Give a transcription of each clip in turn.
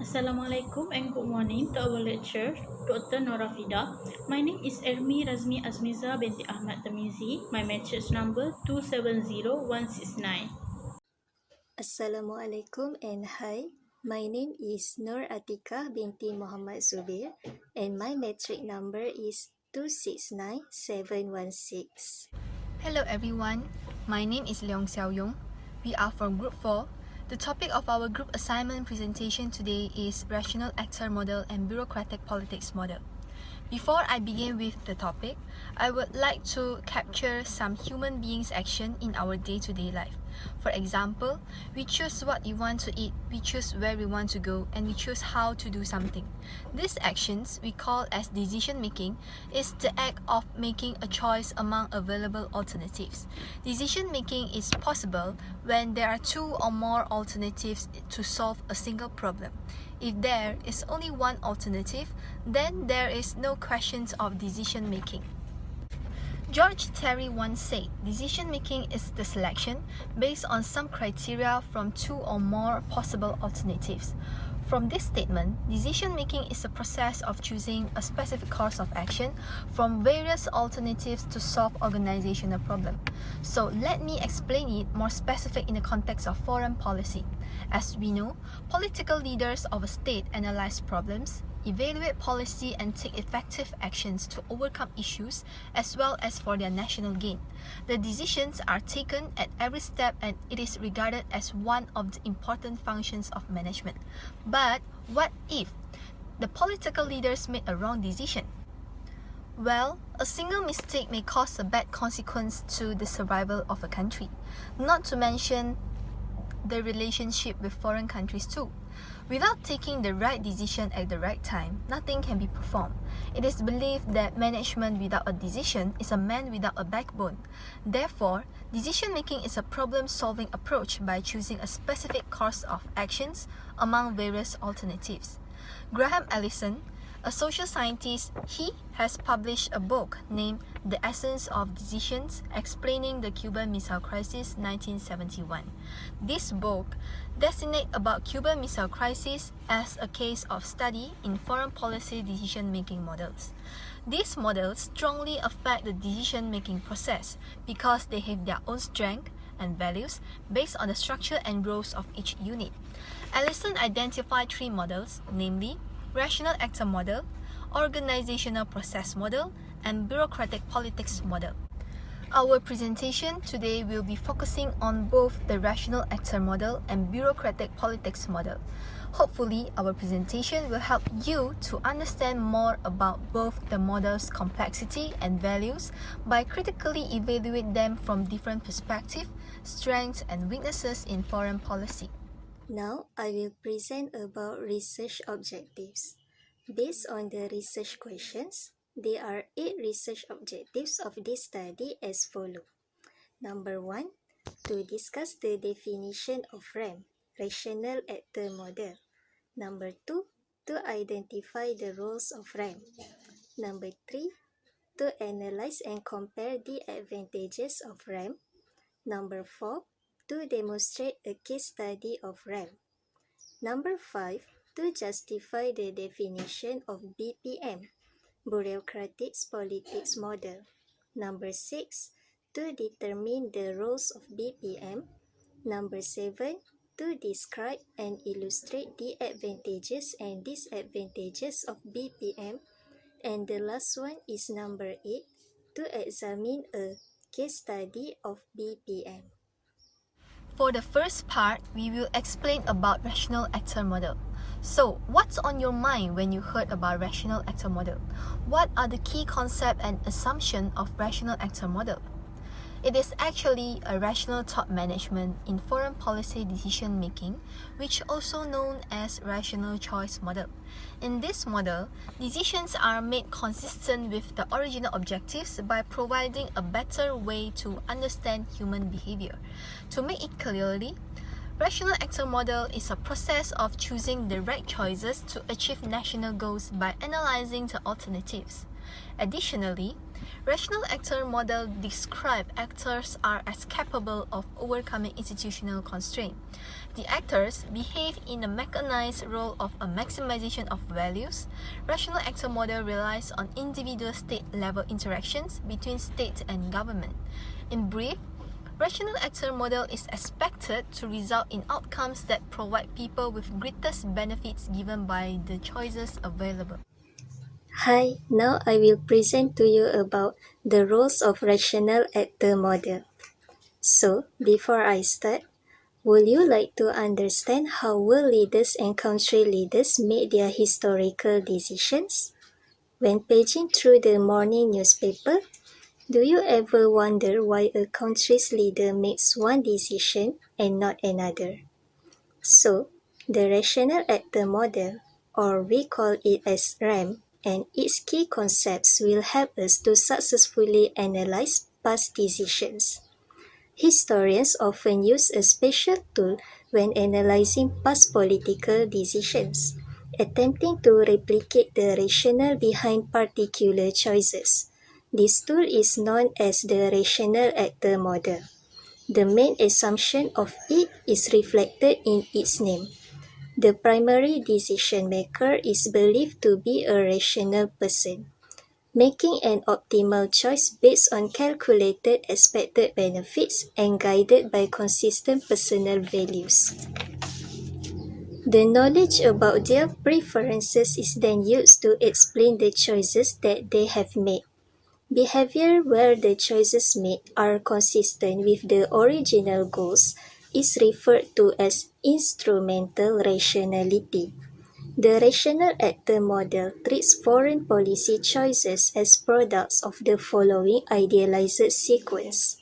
Assalamualaikum and good morning to our lecturer, Dr. Norafida. My name is Erme Razmi Azmiza Binti Ahmad Termeze. My matrix number 270169. Assalamualaikum and hi. My name is Atiqah Binti Muhammad Zuber and my metric number is 269716. Hello everyone, my name is Leong Xiao. We are from Group 4. The topic of our group assignment presentation today is Rational Actor Model and Bureaucratic Politics Model. Before I begin with the topic, I would like to capture some human beings' action in our day-to-day life. For example, we choose what we want to eat, we choose where we want to go, and we choose how to do something. These actions we call as decision making is the act of making a choice among available alternatives. Decision making is possible when there are two or more alternatives to solve a single problem. If there is only one alternative, then there is no questions of decision making. George Terry once said, decision making is the selection based on some criteria from two or more possible alternatives. From this statement, decision making is a process of choosing a specific course of action from various alternatives to solve organizational problem. So let me explain it more specific in the context of foreign policy. As we know, political leaders of a state analyze problems, evaluate policy and take effective actions to overcome issues as well as for their national gain. The decisions are taken at every step and it is regarded as one of the important functions of management. But what if the political leaders made a wrong decision? Well, a single mistake may cause a bad consequence to the survival of a country, not to mention the relationship with foreign countries too. Without taking the right decision at the right time, nothing can be performed. It is believed that management without a decision is a man without a backbone. Therefore, decision-making is a problem-solving approach by choosing a specific course of actions among various alternatives. Graham Allison, a social scientist, he has published a book named The Essence of Decisions, explaining the Cuban Missile Crisis 1971. This book designates about Cuban Missile Crisis as a case of study in foreign policy decision-making models. These models strongly affect the decision-making process because they have their own strength and values based on the structure and roles of each unit. Allison identified three models, namely Rational Actor Model, Organizational Process Model, and Bureaucratic Politics Model. Our presentation today will be focusing on both the Rational Actor Model and Bureaucratic Politics Model. Hopefully, our presentation will help you to understand more about both the models' complexity and values by critically evaluating them from different perspectives, strengths, and weaknesses in foreign policy. Now I will present about research objectives. Based on the research questions, there are 8 research objectives of this study as follows. Number 1, to discuss the definition of RAM, Rational Actor Model. Number 2, to identify the roles of RAM. Number 3, to analyze and compare the advantages of RAM. Number 4, to demonstrate a case study of RAM. Number 5, to justify the definition of BPM, Bureaucratic Politics Model. Number 6, to determine the roles of BPM. Number 7, to describe and illustrate the advantages and disadvantages of BPM. And the last one is number 8, to examine a case study of BPM. For the first part, we will explain about Rational Actor Model. So, what's on your mind when you heard about Rational Actor Model? What are the key concepts and assumptions of Rational Actor Model? It is actually a rational thought management in foreign policy decision making, which also known as rational choice model. In this model, decisions are made consistent with the original objectives by providing a better way to understand human behavior. To make it clearly, Rational Actor Model is a process of choosing the right choices to achieve national goals by analyzing the alternatives. Additionally, Rational actor model describe actors are as capable of overcoming institutional constraint. The actors behave in a mechanized role of a maximization of values. Rational actor model relies on individual state-level interactions between state and government. In brief, rational actor model is expected to result in outcomes that provide people with greatest benefits given by the choices available. Hi, now I will present to you about the roles of rational actor model. So, before I start, would you like to understand how world leaders and country leaders made their historical decisions? When paging through the morning newspaper, do you ever wonder why a country's leader makes one decision and not another? So, the rational actor model, or we call it as RAM, and its key concepts will help us to successfully analyze past decisions. Historians often use a special tool when analyzing past political decisions, attempting to replicate the rationale behind particular choices. This tool is known as the rational actor model. The main assumption of it is reflected in its name. The primary decision maker is believed to be a rational person, making an optimal choice based on calculated expected benefits and guided by consistent personal values. The knowledge about their preferences is then used to explain the choices that they have made. Behavior where the choices made are consistent with the original goals is referred to as instrumental rationality. The rational actor model treats foreign policy choices as products of the following idealized sequence.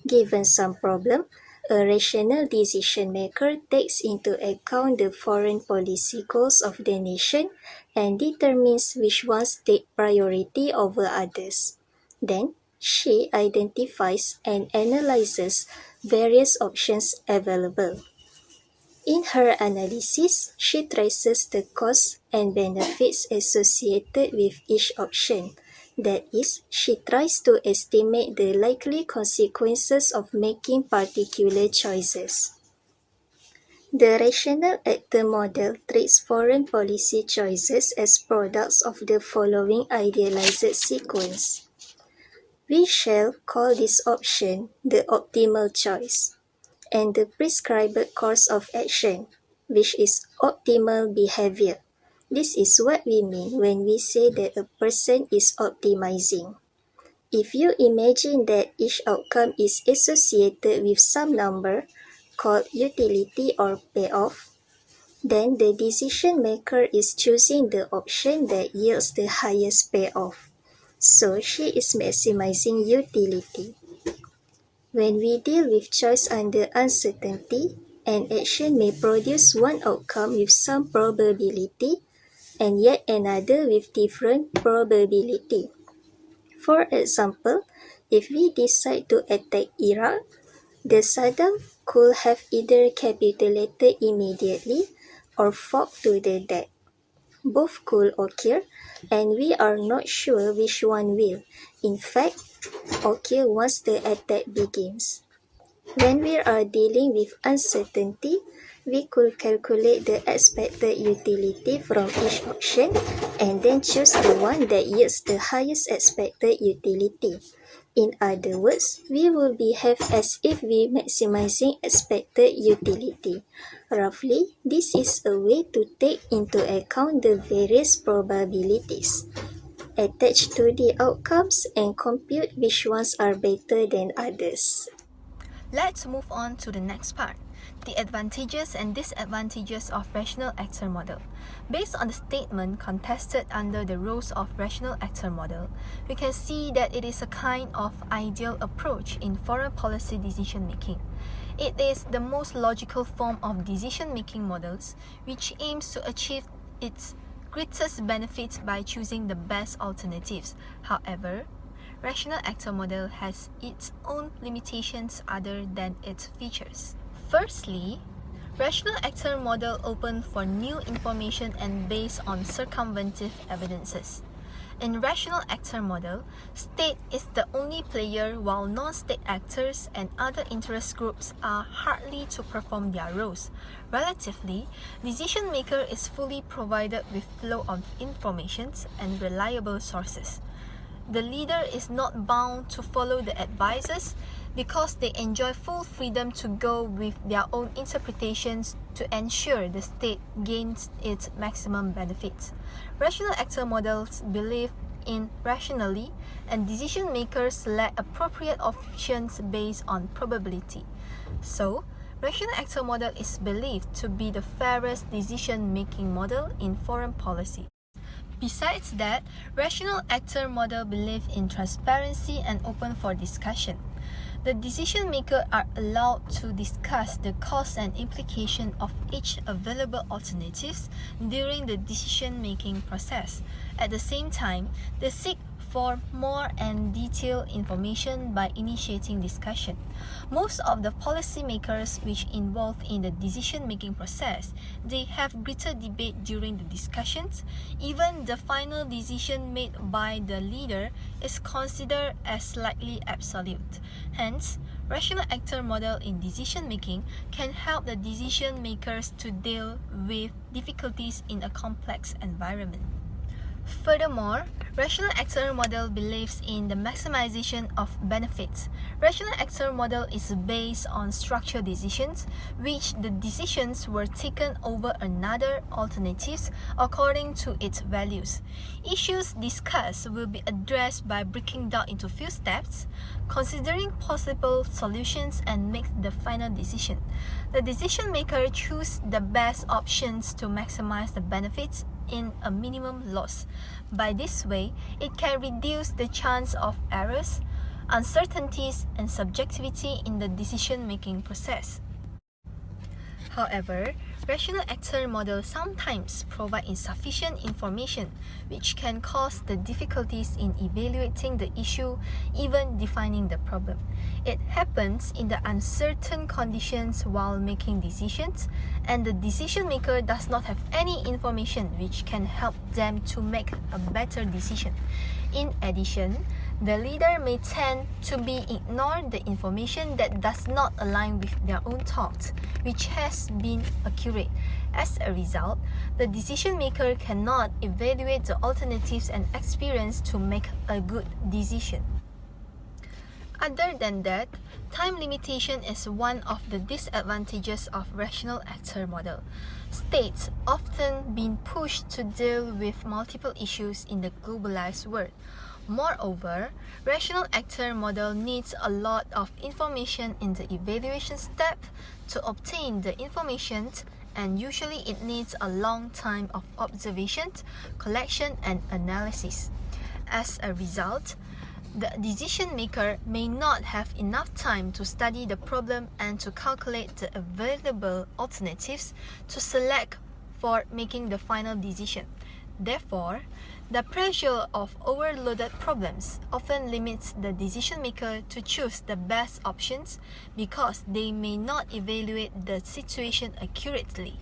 Given some problem, a rational decision maker takes into account the foreign policy goals of the nation and determines which ones take priority over others. Then, she identifies and analyzes various options available. In her analysis, she traces the costs and benefits associated with each option. That is, she tries to estimate the likely consequences of making particular choices. The rational actor model treats foreign policy choices as products of the following idealized sequence. We shall call this option the optimal choice, and the prescribed course of action, which is optimal behavior. This is what we mean when we say that a person is optimizing. If you imagine that each outcome is associated with some number called utility or payoff, then the decision maker is choosing the option that yields the highest payoff. So she is maximizing utility. When we deal with choice under uncertainty, an action may produce one outcome with some probability and yet another with different probability. For example, if we decide to attack Iraq, the Saddam could have either capitulated immediately or fought to the death. Both could occur, and we are not sure which one will, in fact, occur once the attack begins. When we are dealing with uncertainty, we could calculate the expected utility from each option and then choose the one that yields the highest expected utility. In other words, we will behave as if we maximizing expected utility. Roughly, this is a way to take into account the various probabilities attached to the outcomes and compute which ones are better than others. Let's move on to the next part, the advantages and disadvantages of rational actor model. Based on the statement contested under the roles of rational actor model, we can see that it is a kind of ideal approach in foreign policy decision making. It is the most logical form of decision making models, which aims to achieve its greatest benefits by choosing the best alternatives. However, rational actor model has its own limitations other than its features. Firstly, rational actor model open for new information and based on circumventive evidences. In rational actor model, state is the only player while non-state actors and other interest groups are hardly to perform their roles. Relatively, decision maker is fully provided with flow of information and reliable sources. The leader is not bound to follow the advisors because they enjoy full freedom to go with their own interpretations to ensure the state gains its maximum benefits. Rational actor models believe in rationally, and decision makers select appropriate options based on probability. So, rational actor model is believed to be the fairest decision-making model in foreign policy. Besides that, rational actor model believes in transparency and open for discussion. The decision makers are allowed to discuss the costs and implications of each available alternatives during the decision-making process. At the same time, they seek for more and detailed information by initiating discussion. Most of the policymakers which involved in the decision-making process, they have greater debate during the discussions. Even the final decision made by the leader is considered as slightly absolute. Hence, rational actor model in decision-making can help the decision makers to deal with difficulties in a complex environment. Furthermore, rational actor model believes in the maximization of benefits. Rational actor model is based on structured decisions, which the decisions were taken over another alternatives according to its values. Issues discussed will be addressed by breaking down into few steps, considering possible solutions and make the final decision. The decision maker chooses the best options to maximize the benefits in a minimum loss. By this way, it can reduce the chance of errors, uncertainties, and subjectivity in the decision-making process. However, rational actor models sometimes provide insufficient information, which can cause the difficulties in evaluating the issue, even defining the problem. It happens in the uncertain conditions while making decisions, and the decision maker does not have any information which can help them to make a better decision. In addition, the leader may tend to be ignore the information that does not align with their own thoughts, which has been accurate. As a result, the decision maker cannot evaluate the alternatives and experience to make a good decision. Other than that, time limitation is one of the disadvantages of rational actor model. States often been pushed to deal with multiple issues in the globalized world. Moreover, rational actor model needs a lot of information in the evaluation step to obtain the information, and usually it needs a long time of observation, collection, and analysis. As a result, the decision maker may not have enough time to study the problem and to calculate the available alternatives to select for making the final decision. Therefore, the pressure of overloaded problems often limits the decision maker to choose the best options because they may not evaluate the situation accurately.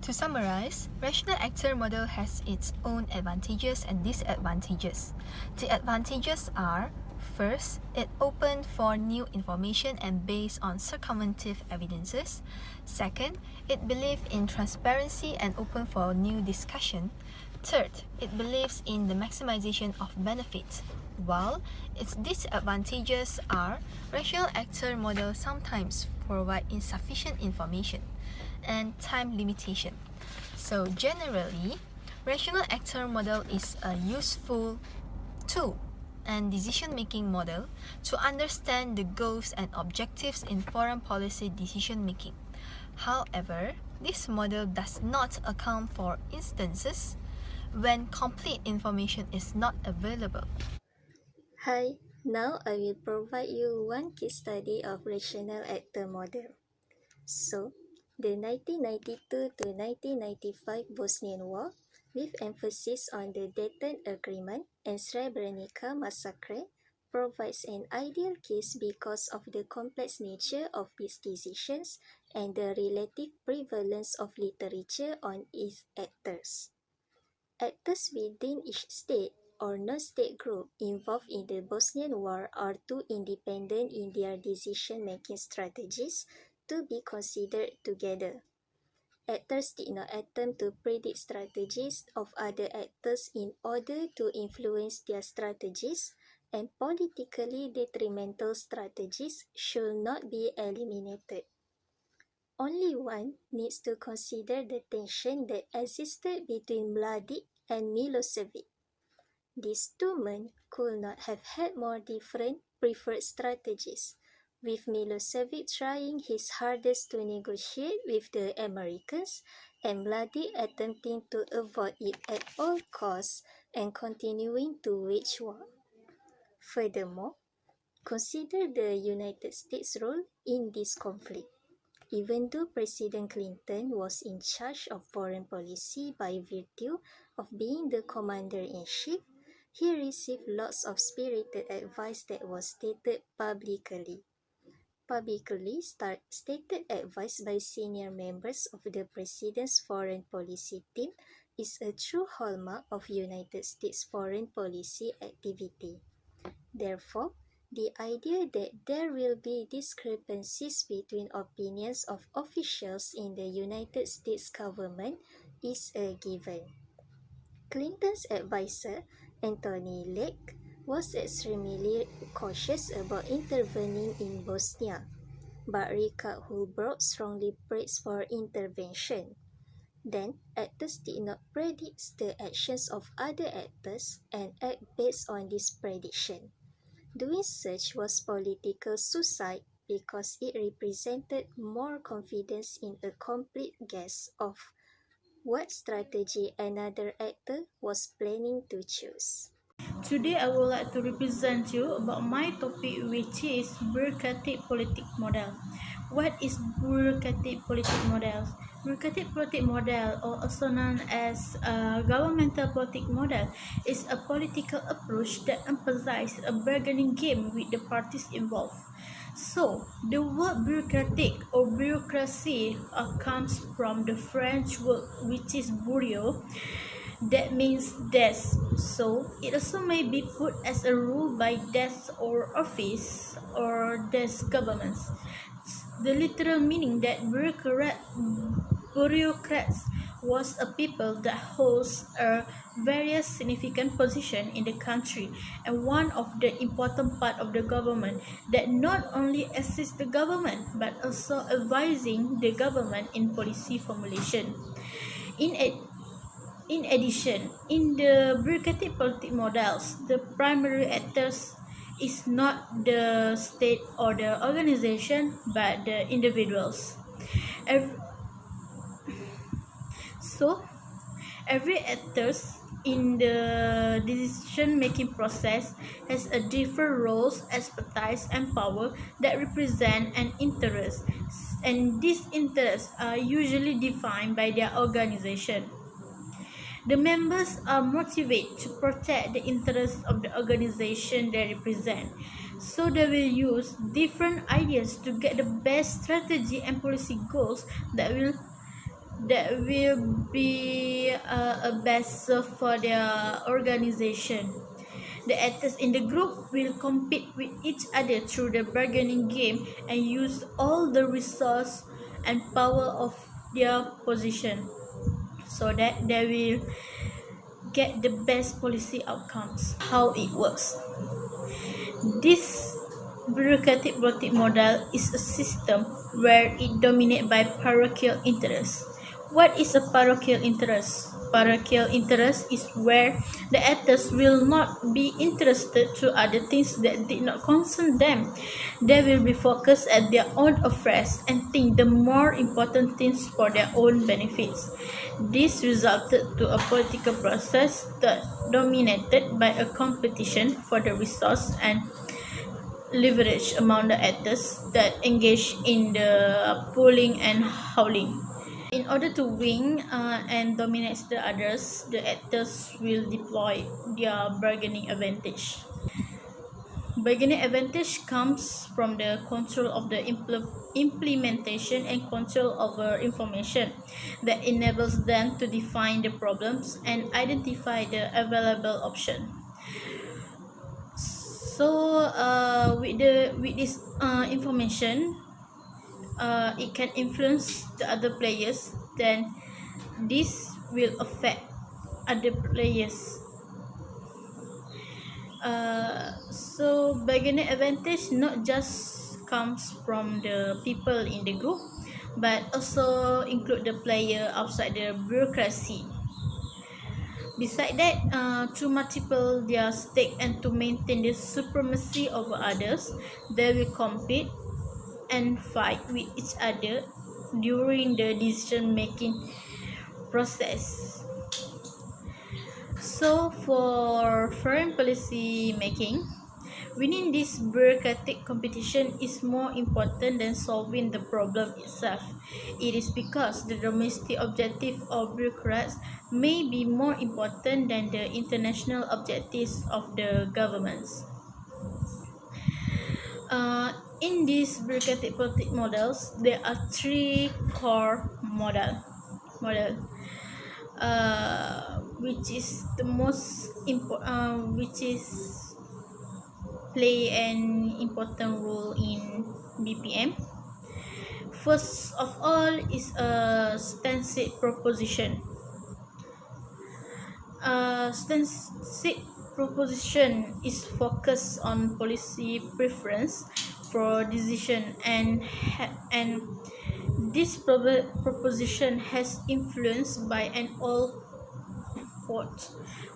To summarize, rational actor model has its own advantages and disadvantages. The advantages are: first, it open for new information and based on circumventive evidences. Second, it believes in transparency and open for new discussion. Third, it believes in the maximization of benefits. While its disadvantages are, rational actor model sometimes provide insufficient information and time limitation. So generally, rational actor model is a useful tool and decision-making model to understand the goals and objectives in foreign policy decision-making. However, this model does not account for instances when complete information is not available. Hi, now I will provide you one case study of rational actor model. So, the 1992 to 1995 Bosnian War, with emphasis on the Dayton Agreement and Srebrenica massacre, provides an ideal case because of the complex nature of its decisions and the relative prevalence of literature on its actors. Actors within each state or non-state group involved in the Bosnian War are too independent in their decision-making strategies to be considered together. Actors did not attempt to predict strategies of other actors in order to influence their strategies, and politically detrimental strategies should not be eliminated. Only one needs to consider the tension that existed between Mladic and Milosevic. These two men could not have had more different preferred strategies, with Milosevic trying his hardest to negotiate with the Americans and Mladic attempting to avoid it at all costs and continuing to wage war. Furthermore, consider the United States' role in this conflict. Even though President Clinton was in charge of foreign policy by virtue of being the commander-in-chief, he received lots of spirited advice that was stated publicly. Stated advice by senior members of the President's foreign policy team is a true hallmark of United States foreign policy activity. Therefore, the idea that there will be discrepancies between opinions of officials in the United States government is a given. Clinton's advisor, Anthony Lake, was extremely cautious about intervening in Bosnia, but Richard Holbrooke strongly praised for intervention. Then, actors did not predict the actions of other actors and act based on this prediction. Doing such was political suicide because it represented more confidence in a complete guess of what strategy another actor was planning to choose. Today, I would like to represent you about my topic, which is bureaucratic politic model. What is bureaucratic politic model? Bureaucratic politic model, or also known as governmental politic model, is a political approach that emphasizes a bargaining game with the parties involved. So, the word bureaucratic or bureaucracy comes from the French word which is bureau, that means desk. So, it also may be put as a rule by desk or office or desk governments. The literal meaning that bureaucrats was a people that holds a various significant position in the country and one of the important part of the government that not only assists the government but also advising the government in policy formulation. In addition, in the bureaucratic politic models, the primary actors is not the state or the organization but the individuals. Every actor in the decision-making process has a different roles, expertise, and power that represent an interest, and these interests are usually defined by their organization. The members are motivated to protect the interests of the organization they represent, so they will use different ideas to get the best strategy and policy goals that will be a best serve for their organization. The actors in the group will compete with each other through the bargaining game and use all the resource and power of their position so that they will get the best policy outcomes. How it works. This bureaucratic politic model is a system where it dominated by parochial interests. What is a parochial interest? Parochial interest is where the actors will not be interested to other things that did not concern them. They will be focused at their own affairs and think the more important things for their own benefits. This resulted to a political process that dominated by a competition for the resource and leverage among the actors that engage in the pulling and hauling. In order to win and dominate the others, the actors will deploy their bargaining advantage. Bargaining advantage comes from the control of the implementation and control over information that enables them to define the problems and identify the available option. So with this information, it can influence the other players. Then this will affect other players. So bargaining advantage not just comes from the people in the group, but also include the player outside the bureaucracy. Besides that, to multiple their stake and to maintain the supremacy over others, they will compete and fight with each other during the decision-making process. So, for foreign policy making, winning this bureaucratic competition is more important than solving the problem itself. It is because the domestic objective of bureaucrats may be more important than the international objectives of the governments. In these bureaucratic politics models, there are three core model, which is the most important, which is play an important role in BPM. First of all is a stance proposition. Stance proposition is focused on policy preference for decision and this proposition has influence by an old quote,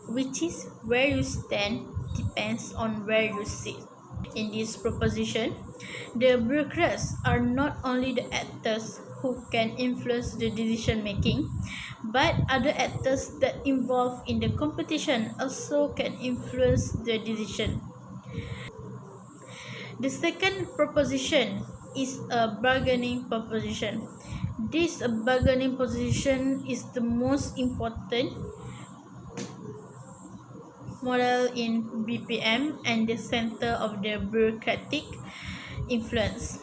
which is where you stand depends on where you sit. In this proposition, the bureaucrats are not only the actors who can influence the decision making, but other actors that involved in the competition also can influence the decision. The second proposition is a bargaining proposition. This bargaining position is the most important model in BPM and the center of the bureaucratic influence.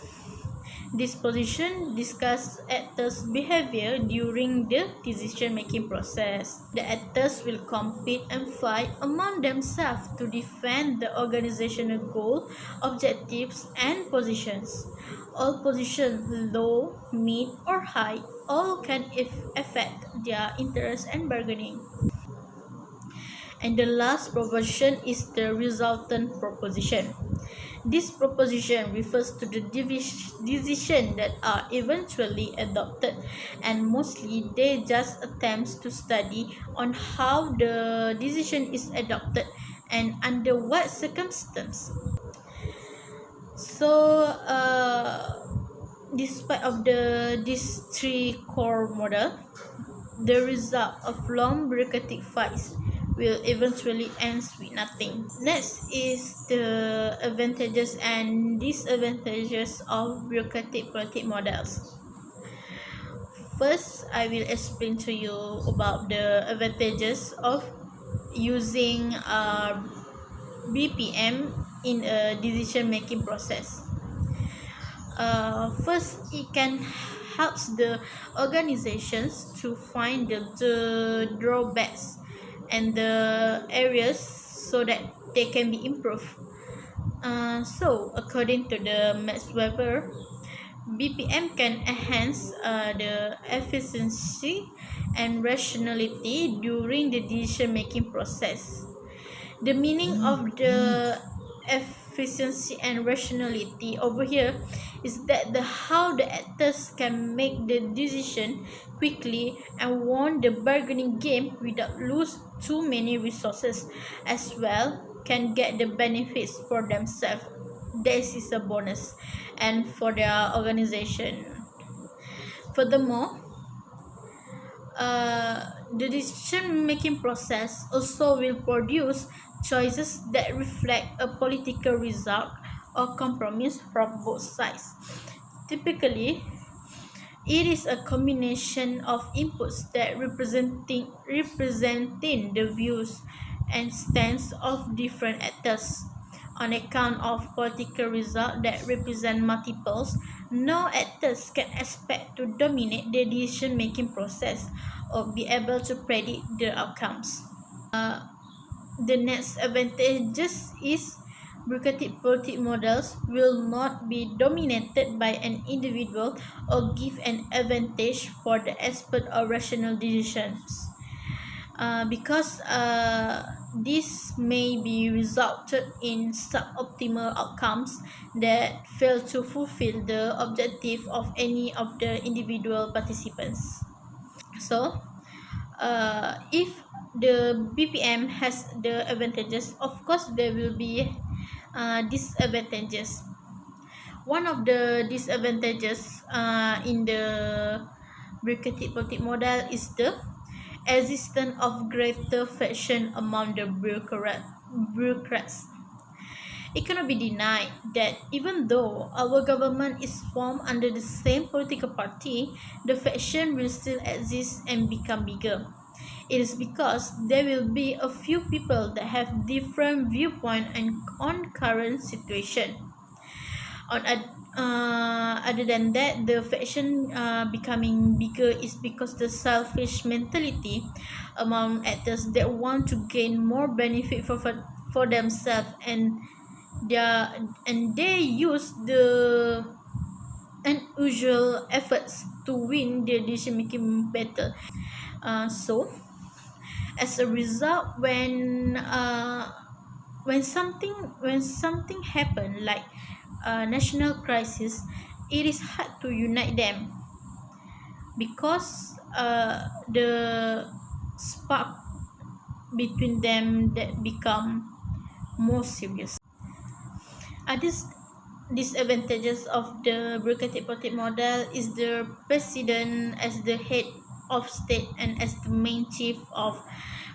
This position discusses actors' behavior during the decision-making process. The actors will compete and fight among themselves to defend the organizational goal, objectives, and positions. All positions, low, mid, or high, all can affect their interest and bargaining. And the last proposition is the resultant proposition. This proposition refers to the decisions that are eventually adopted, and mostly they just attempts to study on how the decision is adopted and under what circumstance. So, despite of these three core model, the result of long bureaucratic fights will eventually end with nothing. Next is the advantages and disadvantages of bureaucratic politic models. First, I will explain to you about the advantages of using BPM in a decision-making process. First, it can helps the organizations to find the drawbacks and the areas so that they can be improved. So, according to the Max Weber, BPM can enhance the efficiency and rationality during the decision-making process. The meaning of the efficiency and rationality over here is that how the actors can make the decision quickly and won the bargaining game without lose too many resources, as well can get the benefits for themselves. This is a bonus and for their organization. Furthermore, the decision making process also will produce choices that reflect a political result or compromise from both sides. Typically, it is a combination of inputs that representing the views and stance of different actors. On account of political results that represent multiples, no actors can expect to dominate the decision-making process or be able to predict the outcomes. The next advantages is bureaucratic politic models will not be dominated by an individual or give an advantage for the expert or rational decisions. Because this may be resulted in suboptimal outcomes that fail to fulfill the objective of any of the individual participants. So, if the BPM has the advantages, of course there will be disadvantages. One of the disadvantages in the bureaucratic politic model is the existence of greater faction among the bureaucrats. It cannot be denied that even though our government is formed under the same political party, the faction will still exist and become bigger. It is because there will be a few people that have different viewpoint on current situation. Other than that, the faction becoming bigger is because the selfish mentality among actors that want to gain more benefit for themselves, and they use the unusual efforts to win the decision making battle. So as a result, when something happen like a national crisis, it is hard to unite them because the spark between them that become more serious. Others disadvantages of the bureaucratic politic model is the president as the head of state and as the main chief of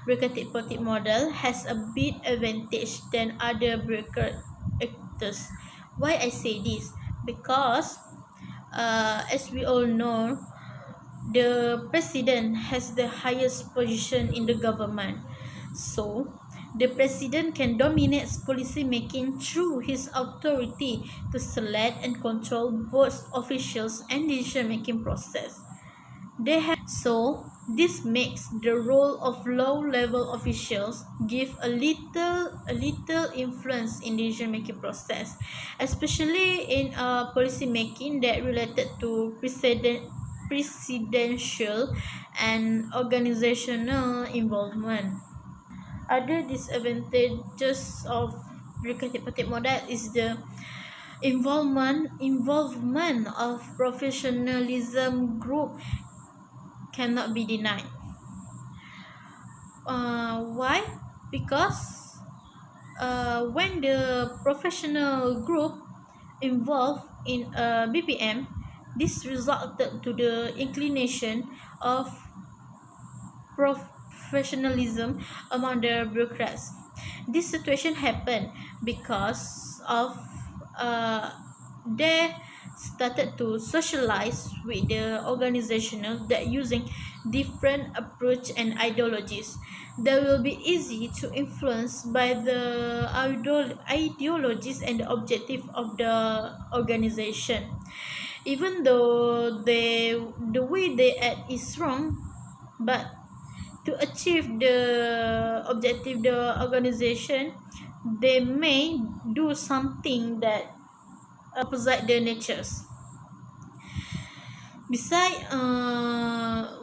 bureaucratic politic model has a big advantage than other bureaucrat actors. Why I say this? Because as we all know, the president has the highest position in the government. So, the president can dominate policy making through his authority to select and control both officials and decision making process. So this makes the role of low level officials give a little influence in decision making process, especially in policy making that related to presidential and organizational involvement. Other disadvantages of bureaucratic politic model is the involvement of professionalism group cannot be denied. Why? Because when the professional group involved in a BPM, this resulted to the inclination of professionalism among the bureaucrats. This situation happened because of they started to socialize with the organizational that using different approach and ideologies. They will be easy to influence by the ideologies and the objective of the organization. Even though the way they act is wrong, but to achieve the objective the organization, they may do something that opposite their natures. Besides,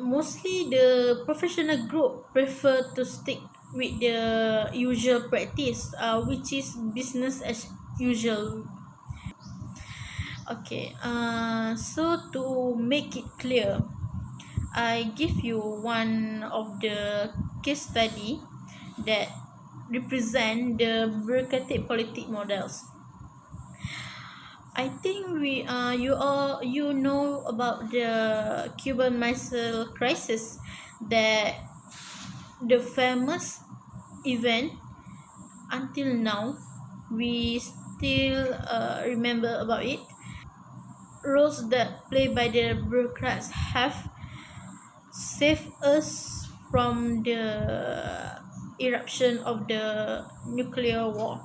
mostly the professional group prefer to stick with the usual practice, which is business as usual. Okay, so to make it clear, I give you one of the case study that represent the bureaucratic politic models. I think you know about the Cuban Missile Crisis, that the famous event until now we still remember about it. Roles that played by the bureaucrats have saved us from the eruption of the nuclear war.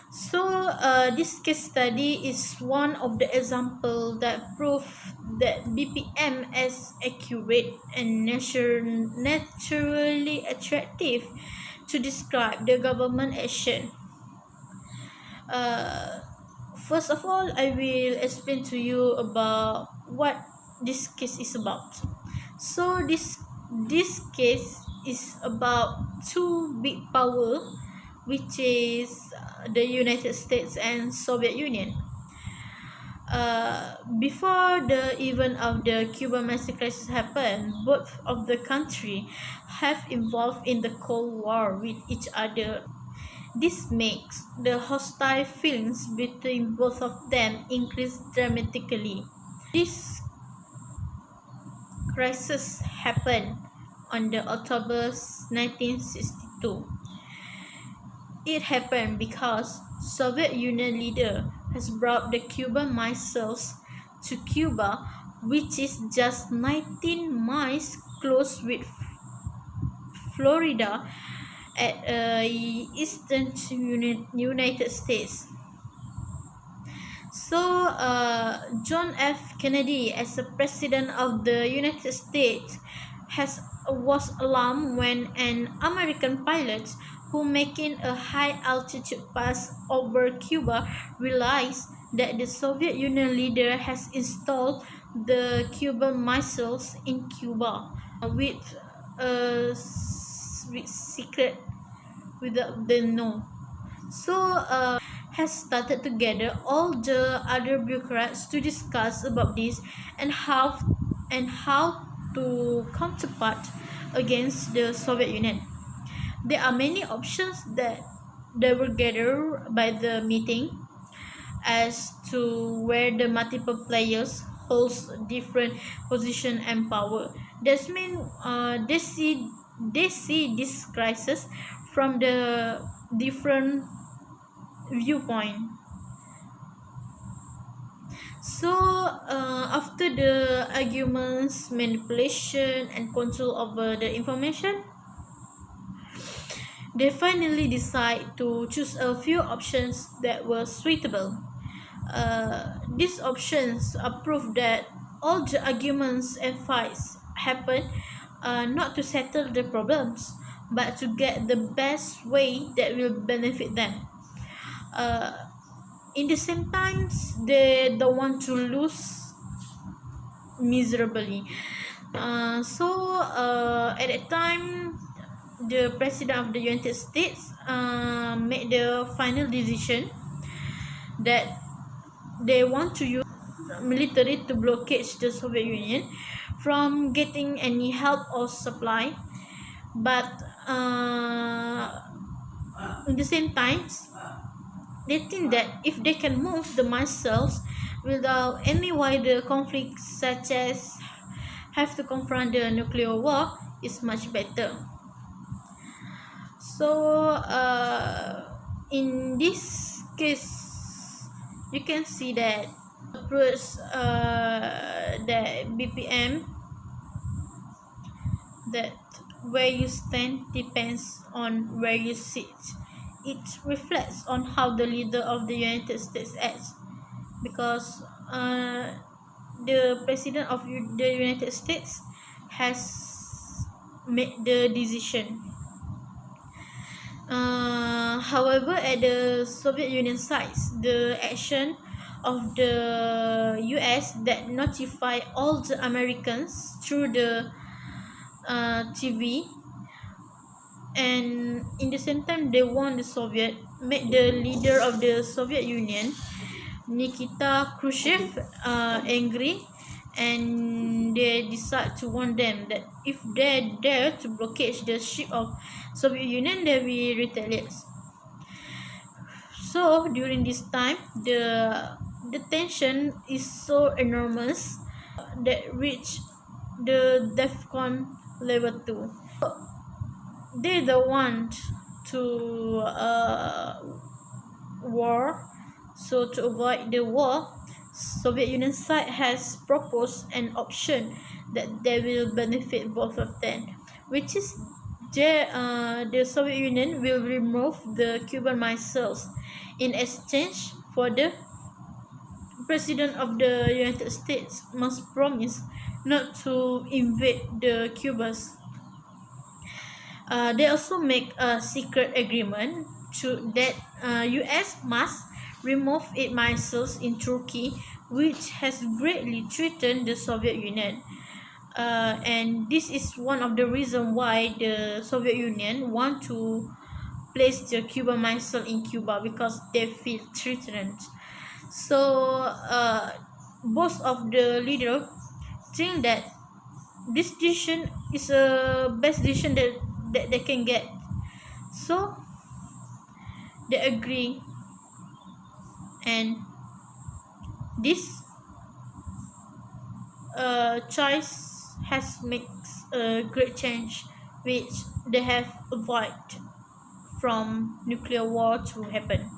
So this case study is one of the example that prove that BPM is accurate and naturally attractive to describe the government action. Uh, First of all, I will explain to you about what this case is about. So this case is about two big power, which is the United States and Soviet Union. Before the event of the Cuban Missile Crisis happened, both of the country have involved in the Cold War with each other. This makes the hostile feelings between both of them increase dramatically. This crisis happened on the October 1962. It happened because Soviet Union leader has brought the Cuban missiles to Cuba, which is just 19 miles close with Florida at eastern United States. So John F. Kennedy, as the president of the United States, was alarmed when an American pilot who making a high altitude pass over Cuba realized that the Soviet Union leader has installed the Cuban missiles in Cuba with a secret without them know. So has started to gather all the other bureaucrats to discuss about this and how to counterpart against the Soviet Union. There are many options that they were gathered by the meeting as to where the multiple players holds different position and power. That means they see this crisis from the different viewpoint. So after the arguments, manipulation and control over the information, they finally decide to choose a few options that were suitable. These options prove that all the arguments and fights happen not to settle the problems, but to get the best way that will benefit them. In the same times, they don't want to lose miserably. So at that time, the president of the United States made the final decision that they want to use military to blockade the Soviet Union from getting any help or supply, but in the same times they think that if they can move the missiles without any wider conflict, such as have to confront the nuclear war, is much better. So in this case, you can see that approach that BPM, that where you stand depends on where you sit. It reflects on how the leader of the United States acts, because the president of the United States has made the decision. However, at the Soviet Union side, the action of the US that notify all the Americans through the TV, and in the same time they warn the Soviet, made the leader of the Soviet Union, Nikita Khrushchev, angry, and they decide to warn them that if they dare to blockade the ship of Soviet Union, they will retaliate. So during this time, the tension is so enormous that reach the DEFCON level 2. They don't want to war, so to avoid the war, Soviet Union side has proposed an option that they will benefit both of them, which is The Soviet Union will remove the Cuban missiles in exchange for the President of the United States must promise not to invade the Cubas. They also make a secret agreement that US must remove its missiles in Turkey, which has greatly threatened the Soviet Union. And this is one of the reasons why the Soviet Union want to place the Cuban missile in Cuba because they feel threatened. So both of the leaders think that this decision is a best decision that they can get. So they agree, and this choice has makes a great change, which they have avoided from nuclear war to happen.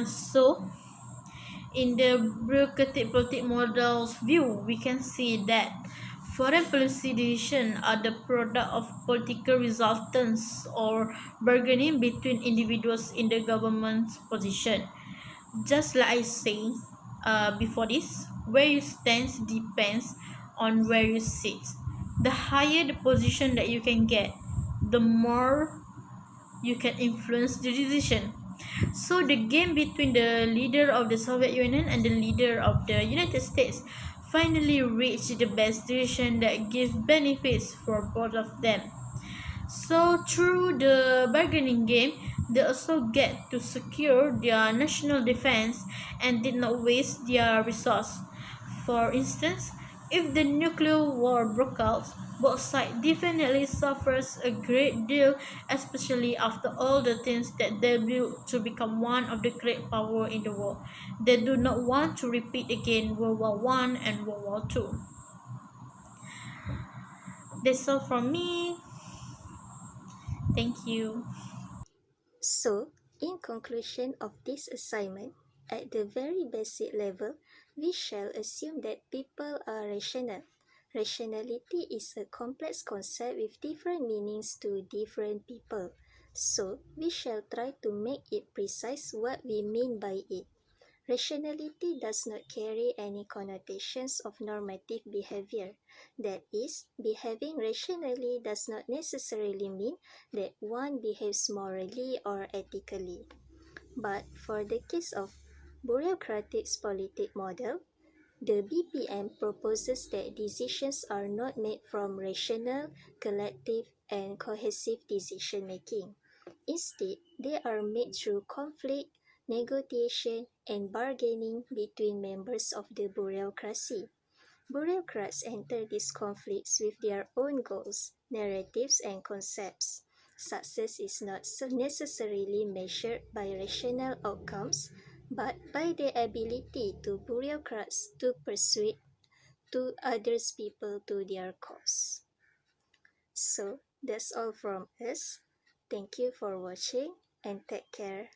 So in the bureaucratic politic model's view, we can see that foreign policy decisions are the product of political resultants or bargaining between individuals in the government's position. Just like I say before this, where you stand depends on where you sit. The higher the position that you can get, the more you can influence the decision. So the game between the leader of the Soviet Union and the leader of the United States finally reached the best decision that gives benefits for both of them. So through the bargaining game, they also get to secure their national defense and did not waste their resource. For instance, if the nuclear war broke out, both sides definitely suffers a great deal, especially after all the things that they built to become one of the great power in the world. They do not want to repeat again World War One and World War Two. That's all from me. Thank you. So, in conclusion of this assignment, at the very basic level, we shall assume that people are rational. Rationality is a complex concept with different meanings to different people. So, we shall try to make it precise what we mean by it. Rationality does not carry any connotations of normative behavior. That is, behaving rationally does not necessarily mean that one behaves morally or ethically. But for the case of bureaucratic's politic model, the BPM proposes that decisions are not made from rational, collective, and cohesive decision making. Instead, they are made through conflict, negotiation, and bargaining between members of the bureaucracy. Bureaucrats enter these conflicts with their own goals, narratives, and concepts. Success is not necessarily measured by rational outcomes, but by the ability to bureaucrats to persuade to others people to their cause. So that's all from us. Thank you for watching and take care.